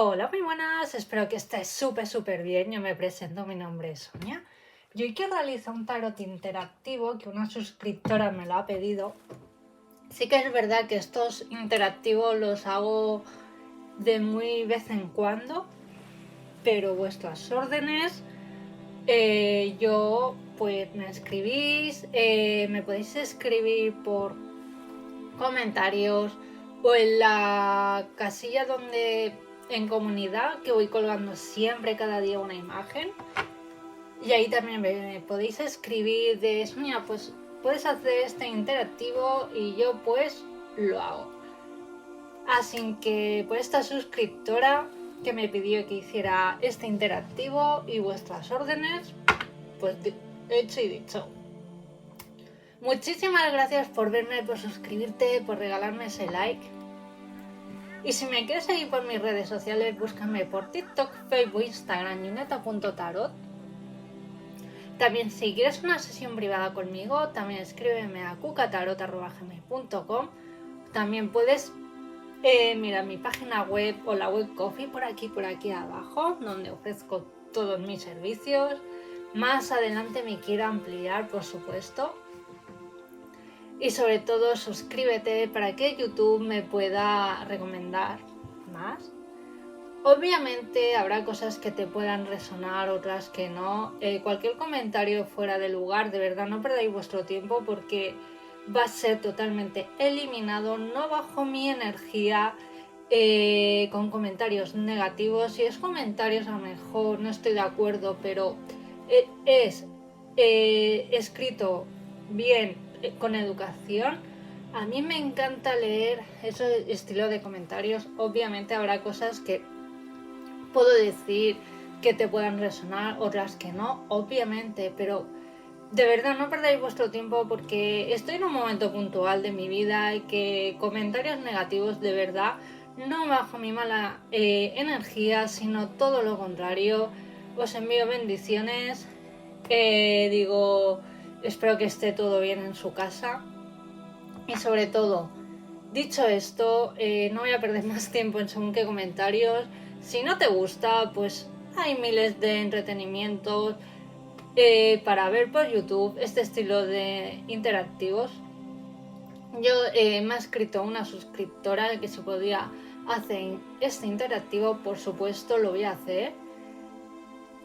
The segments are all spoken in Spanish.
Hola, muy buenas, espero que estés súper bien. Yo me presento, mi nombre es Sonia. Y hoy que realizo un tarot interactivo que una suscriptora me lo ha pedido. Sí que es verdad que estos interactivos los hago de muy vez en cuando, pero vuestras órdenes, pues me escribís, me podéis escribir por comentarios o en la casilla en comunidad, que voy colgando siempre cada día una imagen, y ahí también me podéis escribir de Sonia, pues puedes hacer este interactivo, y yo pues lo hago. Así que por esta suscriptora que me pidió que hiciera este interactivo y vuestras órdenes, pues hecho y dicho. Muchísimas gracias por verme, por suscribirte, por regalarme ese like. Y si me quieres seguir por mis redes sociales, búscame por TikTok, Facebook, Instagram, yuneta.tarot. También si quieres una sesión privada conmigo, también escríbeme a cucatarot@gmail.com. También puedes mirar mi página web o la web Coffee por aquí abajo, donde ofrezco todos mis servicios. Más adelante me quiero ampliar, por supuesto. Y sobre todo suscríbete para que YouTube me pueda recomendar más. Obviamente habrá cosas que te puedan resonar, otras que no. Cualquier comentario fuera de lugar, de verdad no perdáis vuestro tiempo, porque va a ser totalmente eliminado. No bajo mi energía con comentarios negativos. Si es comentarios, a lo mejor no estoy de acuerdo, pero es escrito bien, con educación. A mí me encanta leer ese estilo de comentarios. Obviamente habrá cosas que puedo decir que te puedan resonar, otras que no, obviamente, pero de verdad no perdáis vuestro tiempo, porque estoy en un momento puntual de mi vida y que comentarios negativos, de verdad, no bajo mi mala energía, sino todo lo contrario. Os envío bendiciones, espero que esté todo bien en su casa. Y sobre todo, dicho esto, no voy a perder más tiempo en según qué comentarios. Si no te gusta, pues hay miles de entretenimientos para ver por YouTube, este estilo de interactivos. Yo me ha escrito una suscriptora que se podía hacer este interactivo, por supuesto lo voy a hacer.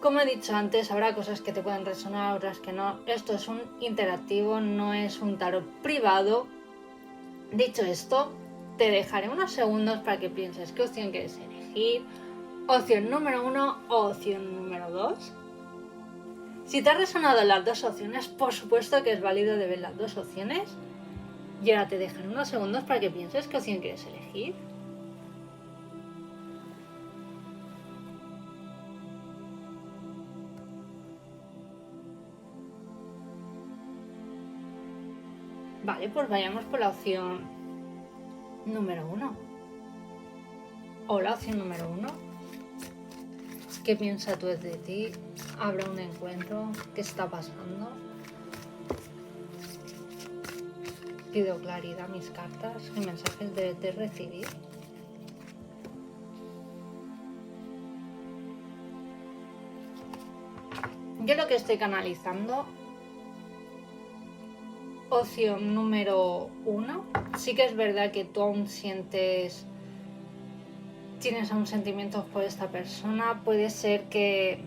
Como he dicho antes, habrá cosas que te pueden resonar, otras que no. Esto es un interactivo, no es un tarot privado. Dicho esto, te dejaré unos segundos para que pienses qué opción quieres elegir. Opción número 1 o opción número 2. Si te ha resonado las dos opciones, por supuesto que es válido de ver las dos opciones. Y ahora te dejaré unos segundos para que pienses qué opción quieres elegir. Vale, pues vayamos por la opción número 1. Hola, opción número 1. ¿Qué piensas tú de ti? ¿Habrá un encuentro? ¿Qué está pasando? Pido claridad a mis cartas. ¿Qué mensajes debes de recibir? Yo lo que estoy canalizando, opción número 1. Sí que es verdad que tú aún tienes aún sentimientos por esta persona. Puede ser que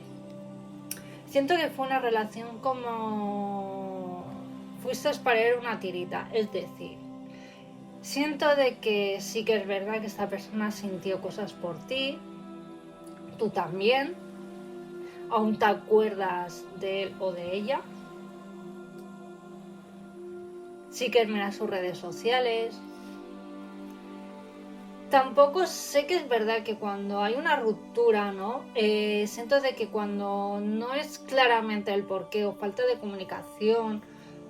siento que fue una relación como fuiste para él una tirita, es decir, siento de que sí que es verdad que esta persona sintió cosas por ti, tú también, aún te acuerdas de él o de ella. Sí que mira sus redes sociales. Tampoco sé que es verdad que cuando hay una ruptura, ¿no? Siento de que cuando no es claramente el porqué o falta de comunicación,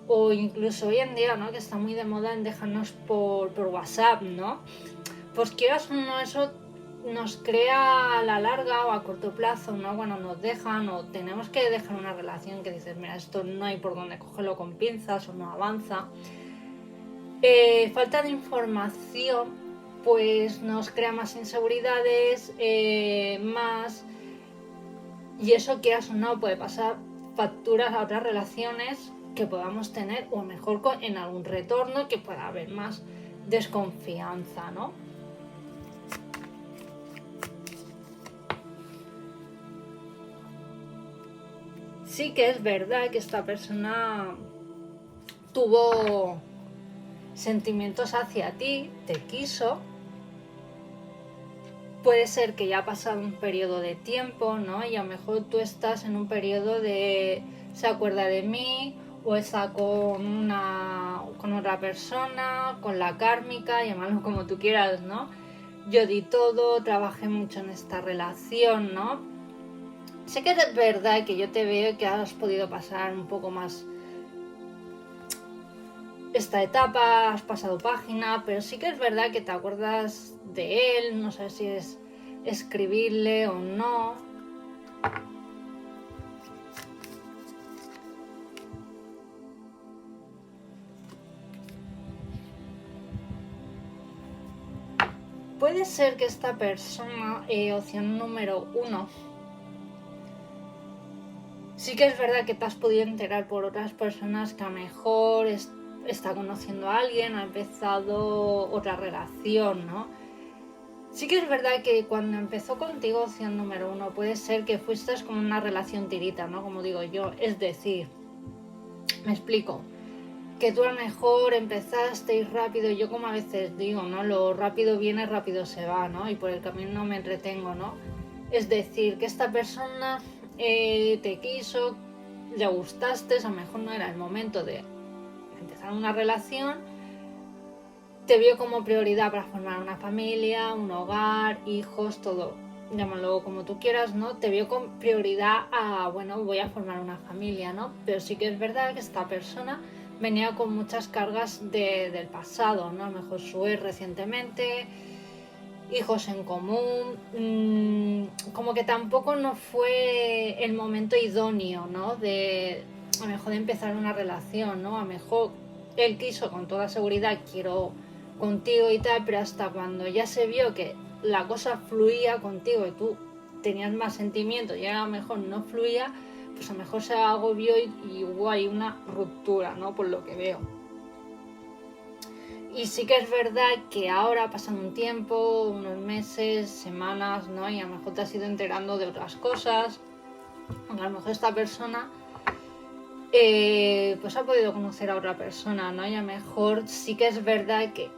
o incluso hoy en día, ¿no? Que está muy de moda en dejarnos por WhatsApp, ¿no? Pues quieras o no, eso nos crea a la larga o a corto plazo, ¿no? Bueno, nos dejan o tenemos que dejar una relación que dices, mira, esto no hay por dónde cogerlo con pinzas o no avanza. Falta de información pues nos crea más inseguridades, más... Y eso, quieras o no, puede pasar facturas a otras relaciones que podamos tener, o mejor en algún retorno que pueda haber más desconfianza, ¿no? Sí que es verdad que esta persona tuvo sentimientos hacia ti, te quiso. Puede ser que ya ha pasado un periodo de tiempo, ¿no? Y a lo mejor tú estás en un periodo de se acuerda de mí, o está con otra persona, con la kármica, llamarlo como tú quieras, ¿no? Yo di todo, trabajé mucho en esta relación, ¿no? Sé que es verdad que yo te veo que has podido pasar un poco más esta etapa, has pasado página, pero sí que es verdad que te acuerdas de él, no sé si es escribirle o no. Puede ser que esta persona, opción número 1, sí que es verdad que te has podido enterar por otras personas que a lo mejor está conociendo a alguien, ha empezado otra relación, ¿no? Sí que es verdad que cuando empezó contigo, opción número 1, puede ser que fuiste como una relación tirita, ¿no? Como digo yo, es decir, me explico, que tú a lo mejor empezaste rápido, yo como a veces digo, ¿no? Lo rápido viene, rápido se va, ¿no? Y por el camino me entretengo, ¿no? Es decir, que esta persona te quiso, le gustaste, a lo mejor no era el momento de empezar una relación, te vio como prioridad para formar una familia, un hogar, hijos, todo, llámalo como tú quieras, ¿no? Te vio con prioridad a, bueno, voy a formar una familia, ¿no? Pero sí que es verdad que esta persona venía con muchas cargas del pasado, ¿no? A lo mejor su ex recientemente, hijos en común, como que tampoco no fue el momento idóneo, ¿no? A lo mejor de empezar una relación, ¿no? A lo mejor él quiso con toda seguridad, quiero contigo y tal, pero hasta cuando ya se vio que la cosa fluía contigo y tú tenías más sentimientos y a lo mejor no fluía, pues a lo mejor se agobió y hubo ahí una ruptura, ¿no? Por lo que veo. Y sí que es verdad que ahora pasan un tiempo, unos meses, semanas, ¿no? Y a lo mejor te has ido enterando de otras cosas. A lo mejor esta persona pues ha podido conocer a otra persona, ¿no? Y a lo mejor sí que es verdad que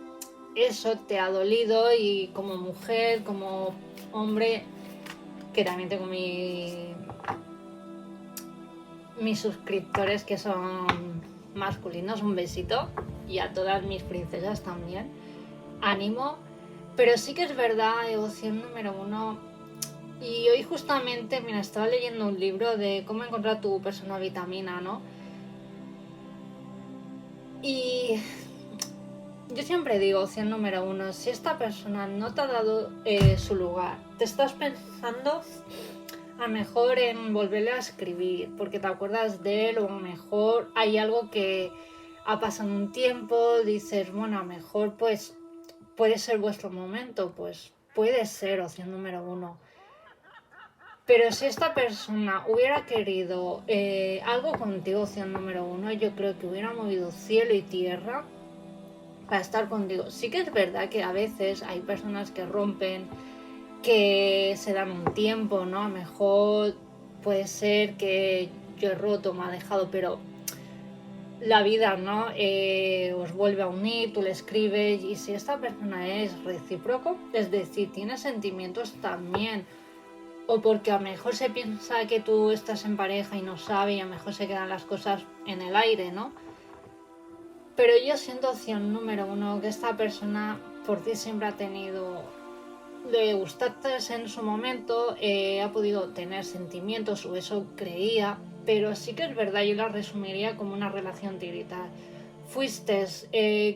eso te ha dolido, y como mujer, como hombre, que también tengo mis suscriptores que son masculinos, un besito, y a todas mis princesas también, ánimo. Pero sí que es verdad, opción número 1, y hoy justamente, mira, estaba leyendo un libro de cómo encontrar tu persona vitamina, ¿no? Y yo siempre digo, opción número 1, si esta persona no te ha dado su lugar, te estás pensando a lo mejor en volverle a escribir porque te acuerdas de él, o a lo mejor hay algo que ha pasado un tiempo, dices, bueno, a lo mejor pues puede ser vuestro momento, pues puede ser, opción número 1. Pero si esta persona hubiera querido algo contigo, opción número 1, yo creo que hubiera movido cielo y tierra para estar contigo. Sí que es verdad que a veces hay personas que rompen, que se dan un tiempo, ¿no? A lo mejor puede ser que yo he roto, me ha dejado, pero la vida, ¿no? Os vuelve a unir, tú le escribes, y si esta persona es recíproco, es decir, tiene sentimientos también, o porque a lo mejor se piensa que tú estás en pareja y no sabe, y a lo mejor se quedan las cosas en el aire, ¿no? Pero yo siento, opción número 1, que esta persona por ti siempre ha tenido, le gustaste en su momento, ha podido tener sentimientos, o eso creía, pero sí que es verdad, yo la resumiría como una relación tirita. Fuiste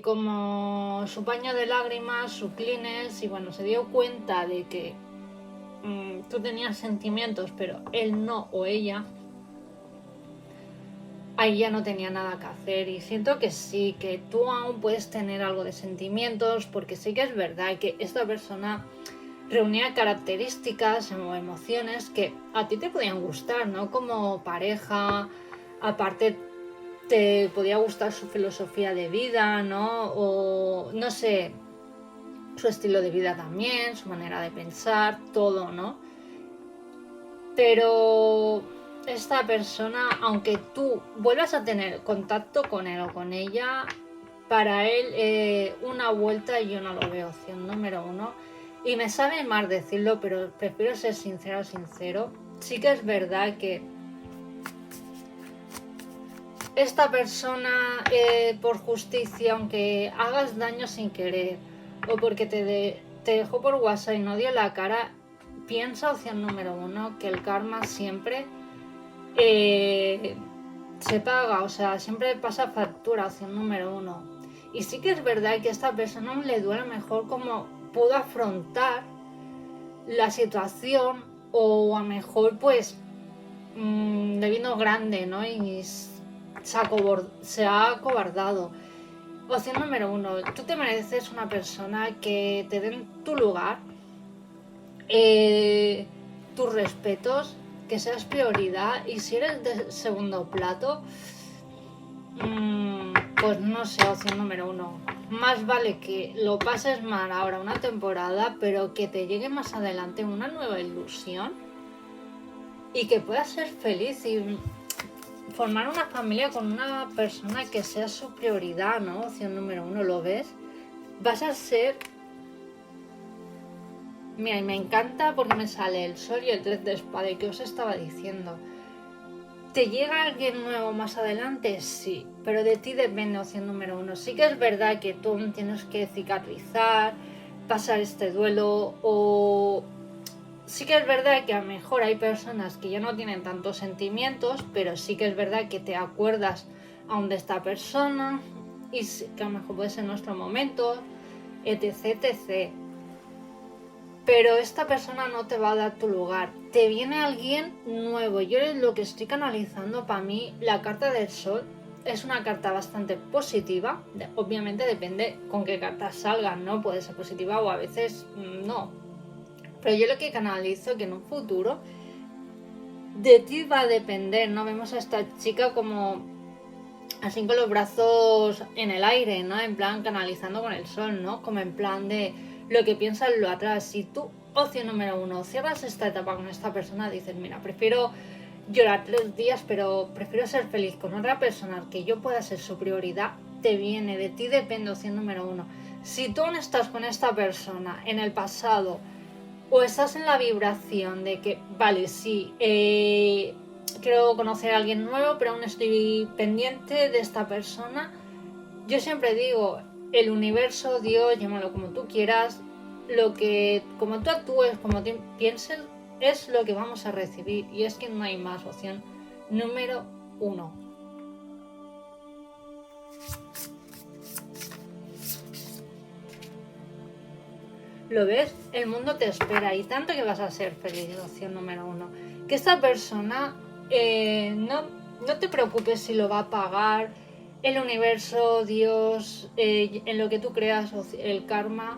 como su paño de lágrimas, su Kleenex, y bueno, se dio cuenta de que tú tenías sentimientos, pero él no, o ella. ahí ya no tenía nada que hacer, y siento que sí, que tú aún puedes tener algo de sentimientos, porque sí que es verdad que esta persona reunía características o emociones que a ti te podían gustar, ¿no? Como pareja, aparte te podía gustar su filosofía de vida, ¿no? O no sé, su estilo de vida también, su manera de pensar, todo, ¿no? Pero esta persona, aunque tú vuelvas a tener contacto con él o con ella, para él una vuelta yo no lo veo opción número uno. Y me sabe mal decirlo, pero prefiero ser sincero. Sí que es verdad que esta persona, por justicia, aunque hagas daño sin querer, o porque te dejó por WhatsApp y no dio la cara, piensa opción número uno, que el karma siempre se paga, o sea, siempre pasa factura, opción número uno. Y sí que es verdad que a esta persona le duele mejor como pudo afrontar la situación, o a lo mejor pues le vino grande, ¿no? Y se ha acobardado. Opción número uno, tú te mereces una persona que te den tu lugar, tus respetos, que seas prioridad, y si eres de segundo plato, pues no sé, opción número uno. Más vale que lo pases mal ahora una temporada, pero que te llegue más adelante una nueva ilusión y que puedas ser feliz y formar una familia con una persona que sea su prioridad, ¿no? Opción número uno, ¿lo ves? Vas a ser... Mira, y me encanta porque me sale el sol y el 3 de espada, y que os estaba diciendo. ¿Te llega alguien nuevo más adelante? Sí, pero de ti depende, opción número uno. Sí que es verdad que tú tienes que cicatrizar, pasar este duelo, o... Sí que es verdad que a lo mejor hay personas que ya no tienen tantos sentimientos, pero sí que es verdad que te acuerdas aún de esta persona, y que a lo mejor puede ser nuestro momento, etc, etc. Pero esta persona no te va a dar tu lugar. Te viene alguien nuevo. Yo lo que estoy canalizando, para mí, la carta del sol es una carta bastante positiva. Obviamente depende con qué cartas salgan, ¿no? Puede ser positiva o a veces no. Pero yo lo que canalizo que en un futuro de ti va a depender, ¿no? Vemos a esta chica como así con los brazos en el aire, ¿no? En plan canalizando con el sol, ¿no? Como en plan de lo que piensas lo atrás. Si tú, opción número uno, cierras esta etapa con esta persona, dices, mira, prefiero llorar 3 días, pero prefiero ser feliz con otra persona, que yo pueda ser su prioridad, te viene, de ti depende, opción número uno. Si tú no estás con esta persona en el pasado, o estás en la vibración de que, vale, sí, quiero conocer a alguien nuevo, pero aún estoy pendiente de esta persona, yo siempre digo, el universo, Dios, llámalo como tú quieras, como tú actúes, como tú pienses, es lo que vamos a recibir, y es que no hay más, opción número uno. ¿Lo ves? El mundo te espera, y tanto que vas a ser feliz, opción número uno. Que esta persona no te preocupes si lo va a pagar el universo, Dios, en lo que tú creas, el karma,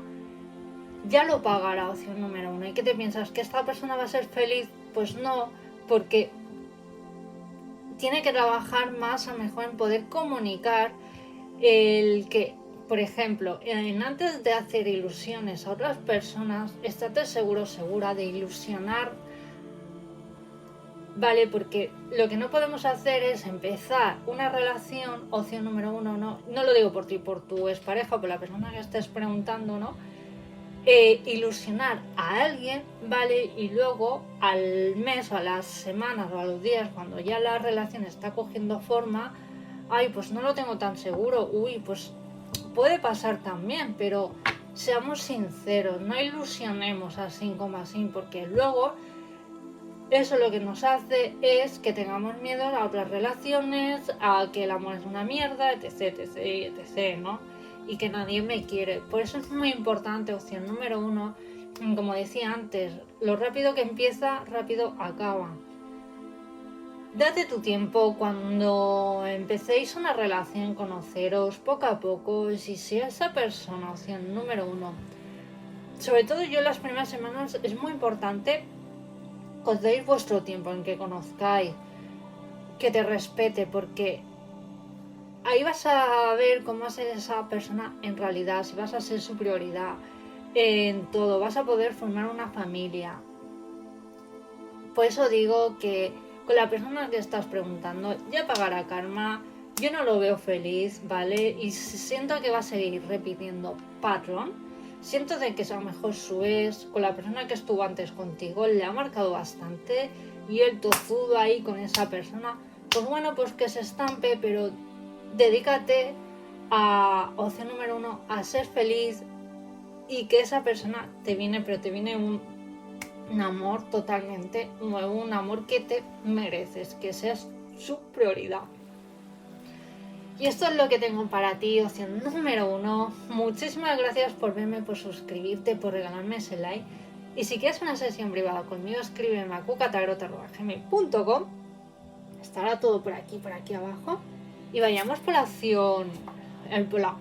ya lo pagará, opción número uno. ¿Y qué te piensas? ¿Que esta persona va a ser feliz? Pues no, porque tiene que trabajar más a lo mejor en poder comunicar el que, por ejemplo, antes de hacer ilusiones a otras personas, estate segura de ilusionar, ¿vale? Porque lo que no podemos hacer es empezar una relación, opción número uno, no lo digo por ti, por tu expareja o por la persona que estés preguntando, ¿no? Ilusionar a alguien, ¿vale? Y luego al mes o a las semanas o a los días, cuando ya la relación está cogiendo forma, ay, pues no lo tengo tan seguro, uy, pues puede pasar también, pero seamos sinceros, no ilusionemos así como así, porque luego eso lo que nos hace es que tengamos miedo a otras relaciones, a que el amor es una mierda, etc, etc, etc, ¿no? Y que nadie me quiere. Por eso es muy importante, opción número uno, como decía antes, lo rápido que empieza, rápido acaba. Date tu tiempo cuando empecéis una relación, conoceros poco a poco. Si esa persona, opción número 1, sobre todo yo las primeras semanas es muy importante que os deis vuestro tiempo en que conozcáis, que te respete, porque ahí vas a ver cómo es esa persona en realidad, si vas a ser su prioridad en todo, vas a poder formar una familia. Por eso digo que con la persona que estás preguntando ya pagará karma. Yo no lo veo feliz, ¿vale? Y siento que va a seguir repitiendo patrón. Siento de que a lo mejor su ex, con la persona que estuvo antes contigo, le ha marcado bastante y el tozudo ahí con esa persona, pues bueno, pues que se estampe, pero dedícate a opción número 1, a ser feliz y que esa persona te viene, pero te viene un amor totalmente nuevo, un amor que te mereces, que seas su prioridad. Y esto es lo que tengo para ti, opción número 1. Muchísimas gracias por verme, por suscribirte, por regalarme ese like. Y si quieres una sesión privada conmigo, escríbeme a cucatarot@gmail.com. Estará todo por aquí abajo. Y vayamos por la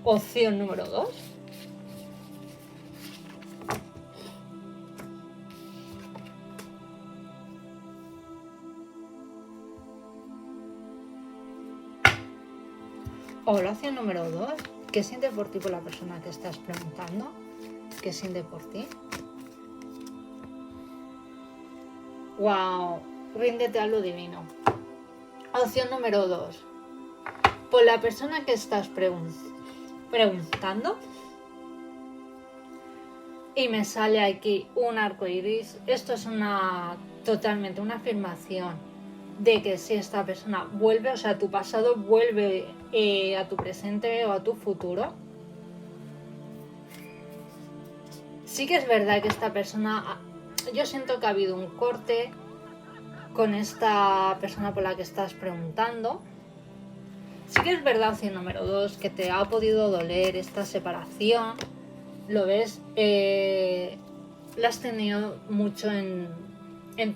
opción número 2. O la opción número 2, ¿qué siente por ti por la persona que estás preguntando? ¿Qué siente por ti? ¡Wow! Ríndete a lo divino. Opción número 2, por la persona que estás preguntando. Y me sale aquí un arco iris. Esto es totalmente una afirmación de que si esta persona vuelve, o sea, tu pasado vuelve a tu presente o a tu futuro. Sí que es verdad que esta persona, yo siento que ha habido un corte con esta persona por la que estás preguntando. Sí que es verdad, opción número 2, que te ha podido doler esta separación. Lo ves, la has tenido mucho en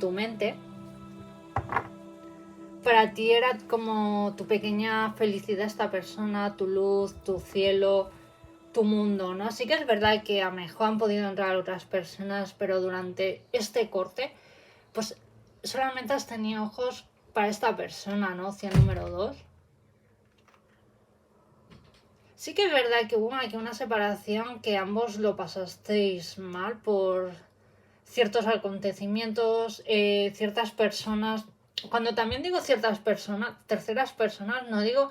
tu mente. Para ti era como tu pequeña felicidad esta persona, tu luz, tu cielo, tu mundo, ¿no? Sí que es verdad que a lo mejor han podido entrar otras personas, pero durante este corte, pues solamente has tenido ojos para esta persona, ¿no? Opción número 2. Sí que es verdad que hubo aquí una separación que ambos lo pasasteis mal por ciertos acontecimientos, ciertas personas. Cuando también digo ciertas personas, terceras personas, no digo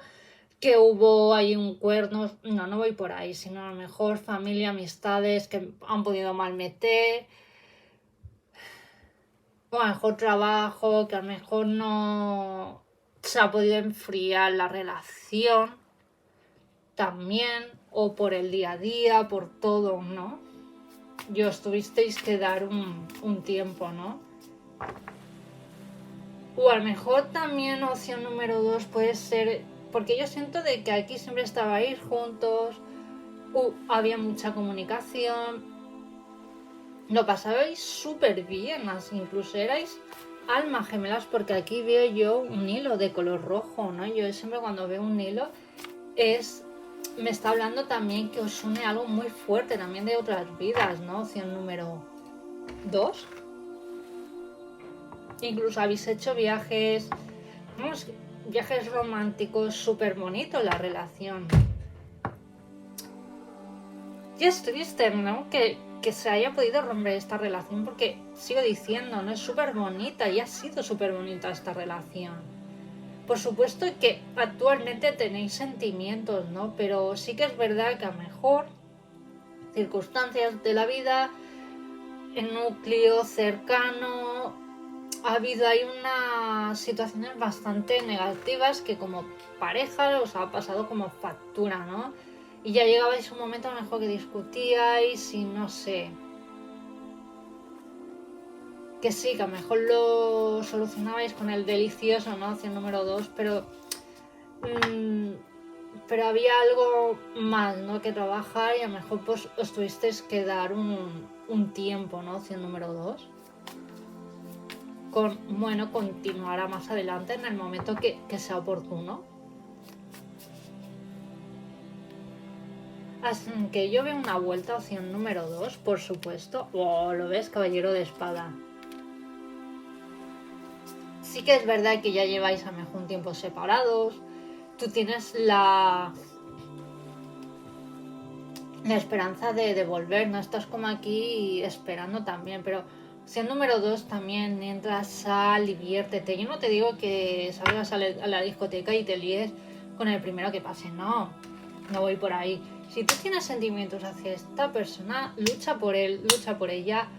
que hubo ahí un cuerno, no voy por ahí, sino a lo mejor familia, amistades que han podido malmeter, o a lo mejor trabajo, que a lo mejor no se ha podido enfriar la relación también, o por el día a día, por todo, ¿no? Y os tuvisteis que dar un tiempo, ¿no? O a lo mejor también opción número 2 puede ser, porque yo siento de que aquí siempre estabais juntos, había mucha comunicación, lo pasabais súper bien, incluso erais almas gemelas, porque aquí veo yo un hilo de color rojo, ¿no? Yo siempre cuando veo un hilo me está hablando también que os une algo muy fuerte, también de otras vidas, ¿no? Opción número 2. Incluso habéis hecho viajes, unos viajes románticos súper bonitos la relación. Y es triste, ¿no? Que se haya podido romper esta relación, porque sigo diciendo, ¿no? Es súper bonita y ha sido súper bonita esta relación. Por supuesto que actualmente tenéis sentimientos, ¿no? Pero sí que es verdad que a lo mejor circunstancias de la vida, el núcleo cercano, ha habido ahí unas situaciones bastante negativas que como pareja os ha pasado como factura, ¿no? Y ya llegabais un momento a lo mejor que discutíais y no sé. Que sí, que a lo mejor lo solucionabais con el delicioso, ¿no? Opción número 2, pero había algo más, ¿no? Que trabajar y a lo mejor pues os tuvisteis que dar un tiempo, ¿no? Opción número 2. con, bueno, continuará más adelante en el momento que sea oportuno. Así que yo veo una vuelta, opción número 2, por supuesto. Oh, ¿lo ves? Caballero de espada. Sí que es verdad que ya lleváis a lo mejor un tiempo separados. Tú tienes la esperanza de volver, no estás como aquí esperando también, pero opción número 2 también, entras, sal, diviértete. Yo no te digo que salgas a la discoteca y te líes con el primero que pase, no voy por ahí. Si tú tienes sentimientos hacia esta persona, lucha por él, lucha por ella,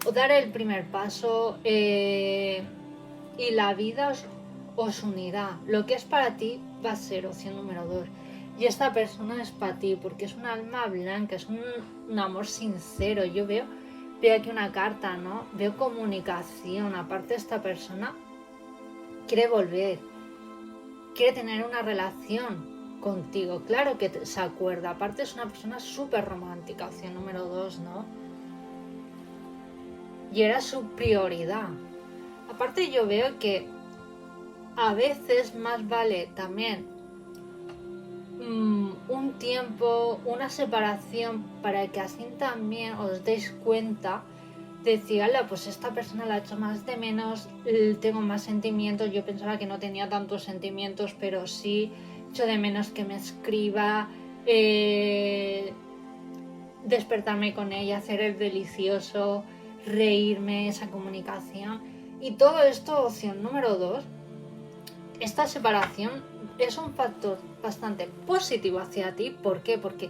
o dar el primer paso, y la vida os unirá. Lo que es para ti va a ser opción número 2. Y esta persona es para ti, porque es un alma blanca, es un amor sincero. Yo veo aquí una carta, ¿no? Veo comunicación. Aparte, esta persona quiere volver, quiere tener una relación contigo. Claro que se acuerda. Aparte, es una persona súper romántica, opción número 2, ¿no? Y era su prioridad. Aparte, yo veo que a veces más vale también un tiempo, una separación, para que así también os deis cuenta de decir, pues esta persona la echo más de menos, tengo más sentimientos, yo pensaba que no tenía tantos sentimientos, pero sí, echo de menos que me escriba, despertarme con ella, hacer el delicioso, reírme, esa comunicación. Y todo esto, opción número 2, esta separación es un factor bastante positivo hacia ti. ¿Por qué? Porque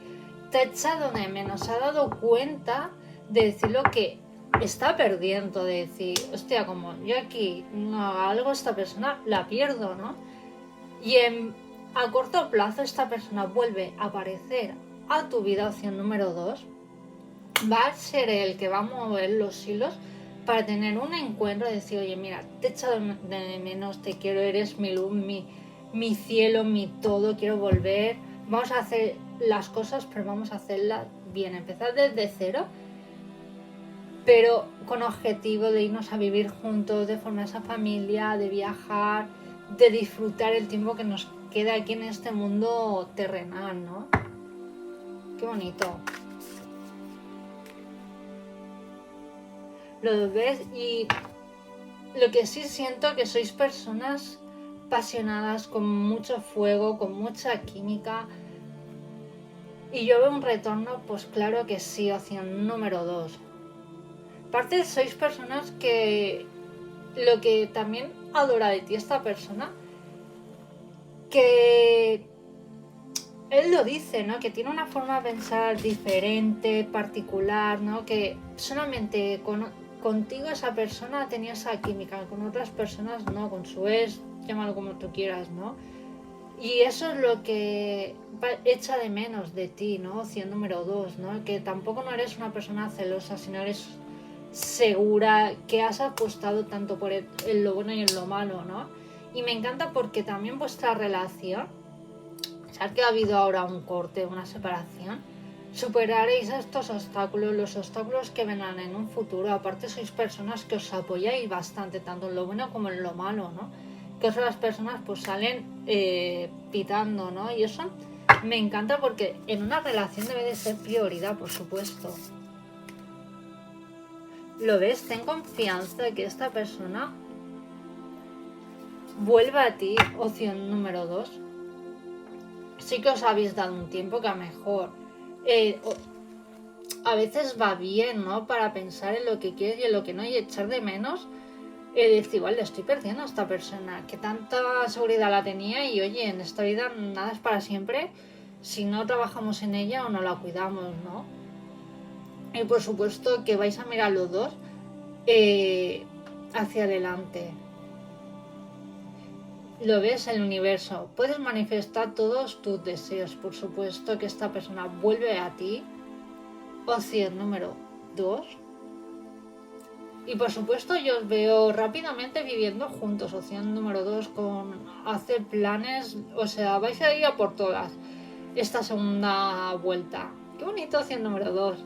te ha echado de menos, se ha dado cuenta de decir lo que está perdiendo, de decir, hostia, como yo aquí no hago algo, esta persona la pierdo, ¿no? Y a corto plazo esta persona vuelve a aparecer a tu vida, opción número 2, va a ser el que va a mover los hilos para tener un encuentro y decir, oye, mira, te he echado de menos, te quiero, eres mi luz, mi cielo, mi todo, quiero volver, vamos a hacer las cosas, pero vamos a hacerlas bien, empezar desde cero, pero con objetivo de irnos a vivir juntos, de formar esa familia, de viajar, de disfrutar el tiempo que nos queda aquí en este mundo terrenal, ¿no? Qué bonito. Lo ves, y lo que sí siento que sois personas apasionadas, con mucho fuego, con mucha química, y yo veo un retorno, pues claro que sí, opción número 2. Aparte, sois personas que lo que también adora de ti esta persona, que él lo dice, ¿no? Que tiene una forma de pensar diferente, particular, ¿no? Que solamente contigo esa persona ha tenido esa química, con otras personas no, con su ex, llámalo como tú quieras, ¿no? Y eso es lo que echa de menos de ti, ¿no? Opción número 2, ¿no? Que tampoco no eres una persona celosa, sino eres segura, que has apostado tanto por en lo bueno y en lo malo, ¿no? Y me encanta porque también vuestra relación, sabes que ha habido ahora un corte, una separación, superaréis estos obstáculos, los obstáculos que vendrán en un futuro. Aparte, sois personas que os apoyáis bastante, tanto en lo bueno como en lo malo, ¿no? Que otras personas pues salen pitando, ¿no? Y eso me encanta porque en una relación debe de ser prioridad, por supuesto. ¿Lo ves? Ten confianza de que esta persona vuelva a ti, opción número 2. Sí que os habéis dado un tiempo que a lo mejor a veces va bien, ¿no? Para pensar en lo que quieres y en lo que no, y echar de menos, decir, vale, estoy perdiendo a esta persona, que tanta seguridad la tenía, y oye, en esta vida nada es para siempre si no trabajamos en ella o no la cuidamos, ¿no? Y por supuesto que vais a mirar los dos hacia adelante. Lo ves, el universo. Puedes manifestar todos tus deseos. Por supuesto que esta persona vuelve a ti. Opción número 2. Y por supuesto yo os veo rápidamente viviendo juntos. Opción número 2, con hacer planes. O sea, vais a ir a por todas esta segunda vuelta. Qué bonito, opción número 2.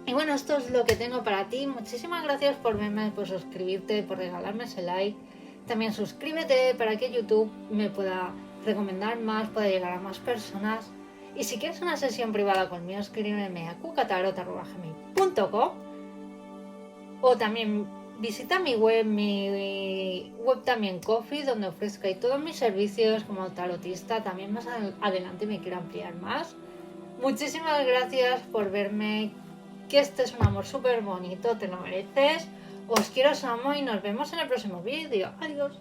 Y bueno, esto es lo que tengo para ti. Muchísimas gracias por verme, por suscribirte, por regalarme ese like. También suscríbete para que YouTube me pueda recomendar más, pueda llegar a más personas. Y si quieres una sesión privada conmigo, escríbeme a cucatarot@gmail.com o también visita mi web también Ko-fi, donde ofrezco ahí todos mis servicios como tarotista. También más adelante me quiero ampliar más. Muchísimas gracias por verme, que este es un amor súper bonito, te lo mereces. Os quiero, os amo y nos vemos en el próximo vídeo. Adiós.